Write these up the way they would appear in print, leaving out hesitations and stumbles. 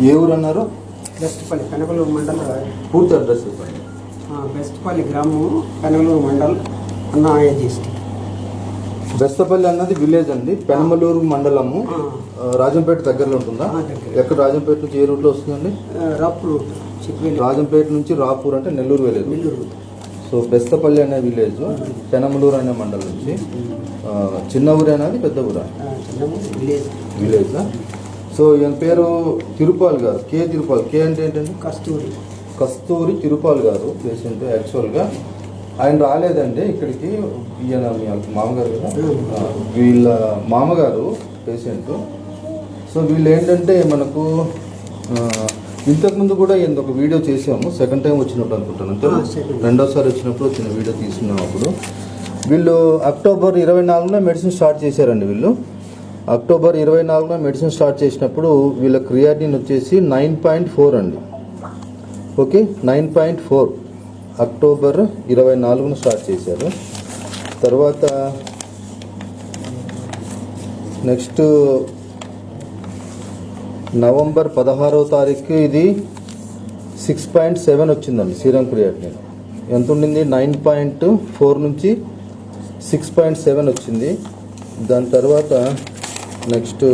ఏ ఊరు అన్నారు? బెస్ట్పల్లి పెనగలూరు మండల్. పూర్తి అడ్రస్ చెప్పండి. బెస్ట్పల్లి గ్రామం, పెనగలూరు మండల్, అన్నమయ్య డిస్ట్రిక్ట్. బెస్తపల్లి అన్నది విలేజ్ అండి, పెనమలూరు మండలము, రాజంపేట దగ్గరలో ఉంటుందా? ఎక్కడ రాజంపేట నుంచి ఏ రూట్లో వస్తుందండి? రాపూర్ రూట్. రాజంపేట నుంచి రాపూర్ అంటే నెల్లూరు విలేజ్. సో బెస్తపల్లి అనే విలేజ్ పెనమలూరు అనే మండలం నుంచి. చిన్న ఊరు అనేది పెద్ద ఊరా? విలేజ్. సో ఈయన పేరు తిరుపాల్ గారు, కే తిరుపాల్. కే అంటే ఏంటండి? కస్తూరి తిరుపాల్ గారు పేషెంట్. యాక్చువల్గా ఆయన రాలేదండి ఇక్కడికి, ఈయన మీ మామగారు కదా, వీళ్ళ మామగారు పేషెంట్. సో వీళ్ళు ఏంటంటే మనకు ఇంతకుముందు కూడా ఒక వీడియో చేసాము, సెకండ్ టైం వచ్చినప్పుడు అనుకుంటాను, అంతే. రెండోసారి వచ్చినప్పుడు వచ్చిన వీడియో తీసుకున్నప్పుడు వీళ్ళు అక్టోబర్ 24న మెడిసిన్ స్టార్ట్ చేశారండి. వీళ్ళు అక్టోబర్ 24న మెడిసిన్ స్టార్ట్ చేసినప్పుడు వీళ్ళ క్రియాటిన్ వచ్చేసి 9.4 అండి. ఓకే, 9.4 అక్టోబర్ 24న స్టార్ట్ చేశారు. తర్వాత నెక్స్ట్ నవంబర్ 16వ తారీఖు ఇది 6.7 వచ్చిందండి సీరం క్రియాటిన్. ఎంత ఉండింది? 9.4 నుంచి 6.7 వచ్చింది. దాని తర్వాత next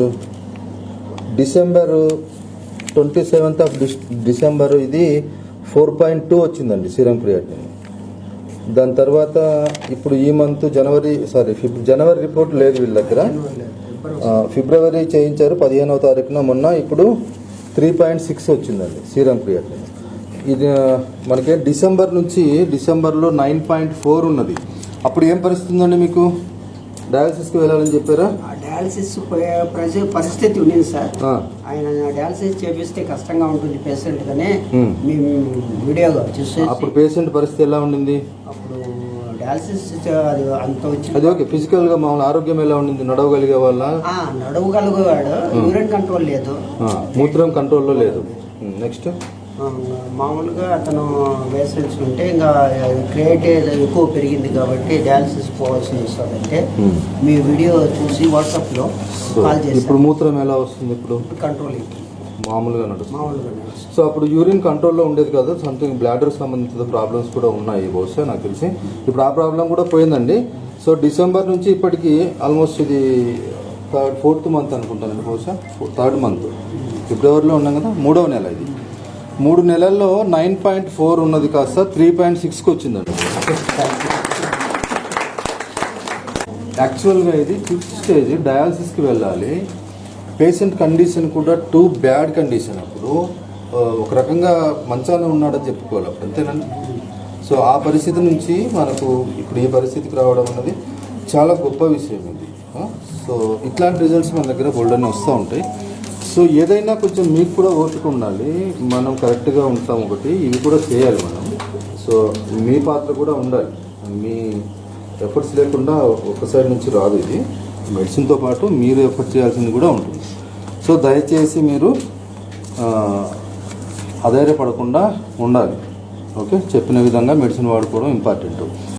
December 27th of December ఇది 4.2 వచ్చిందండి సీరం క్రియాటిన్. దాని తర్వాత ఇప్పుడు ఈ మంత్ జనవరి రిపోర్ట్ లేదు వీళ్ళ దగ్గర. ఫిబ్రవరి చేయించారు 15వ తారీఖున మొన్న. ఇప్పుడు 3.6 వచ్చిందండి సీరం క్రియాటిన్. ఇది మనకి డిసెంబర్లో 9.4 ఉన్నది. అప్పుడు ఏం పరిస్థితి ఉందండి మీకు? డయాలసిస్కి వెళ్ళాలని చెప్పారా? డయాలసిస్ పరిస్థితి ఉంది సార్. ఆయన డయాలసిస్ చేపిస్తే కష్టంగా ఉంటుంది పేషెంట్ గానే మేము వీడియోగా చూస్తే. అప్పుడు పేషెంట్ పరిస్థితి ఎలా ఉండింది? అప్పుడు డయాలసిస్ అంత వచ్చి అది ఓకే. ఫిజికల్ గా మామూలు ఆరోగ్యం ఎలా ఉండింది? నడవగలిగే వాళ్ళ? నడవగలిగేవాడు. యూరిన్ కంట్రోల్ లేదు, మూత్రం కంట్రోల్లో లేదు. నెక్స్ట్ మామూలుగా అతను పేషెంట్స్ ఉంటే ఇంకా క్రియేటివ్ ఎక్కువ పెరిగింది కాబట్టి డయాలసిస్ పోవాల్సి వస్తుందంటే మీ వీడియో చూసి వాట్సాప్లో కాల్ చేసి. ఇప్పుడు మూత్రం ఎలా వస్తుంది? ఇప్పుడు కంట్రోల్ మామూలుగా నడుస్తుంది. సో అప్పుడు యూరిన్ కంట్రోల్లో ఉండేది కదా, సంథింగ్ బ్లాడర్ సంబంధించిన ప్రాబ్లమ్స్ కూడా ఉన్నాయి బహుశా నాకు తెలిసి. ఇప్పుడు ఆ ప్రాబ్లం కూడా పోయిందండి. సో డిసెంబర్ నుంచి ఇప్పటికి ఆల్మోస్ట్ ఇది 4th మంత్ అనుకుంటానండి, బహుశా 3rd మంత్. ఫిబ్రవరిలో ఉన్నాం కదా, 3వ నెల. ఇది 3 నెలల్లో 9.4 ఉన్నది కాస్త 3.6కి వచ్చిందండి. యాక్చువల్గా ఇది 5th స్టేజ్, డయాలసిస్కి వెళ్ళాలి. పేషెంట్ కండిషన్ కూడా టూ బ్యాడ్ కండిషన్. అప్పుడు ఒక రకంగా మంచాన ఉన్నాడని చెప్పుకోవాలి అప్పుడు, అంతేనండి. సో ఆ పరిస్థితి నుంచి మనకు ఇప్పుడు ఈ పరిస్థితికి రావడం అన్నది చాలా గొప్ప విషయం ఇది. సో ఇట్లాంటి రిజల్ట్స్ మన దగ్గర బోల్డన్ని వస్తూ ఉంటాయి. సో ఏదైనా కొంచెం మీకు కూడా ఓపిక ఉండాలి. మనం కరెక్ట్గా ఉంటాం ఒకటి, ఇవి కూడా చేయాలి మనం. సో మీ పాత్ర కూడా ఉండాలి. మీ ఎఫర్ట్స్ లేకుండా ఒక సైడ్ నుంచి రాదు ఇది. మెడిసిన్తో పాటు మీరు ఎఫర్ట్ చేయాల్సింది కూడా ఉంటుంది. సో దయచేసి మీరు అధైర్యపడకుండా ఉండాలి. ఓకే, చెప్పిన విధంగా మెడిసిన్ వాడుకోవడం ఇంపార్టెంట్.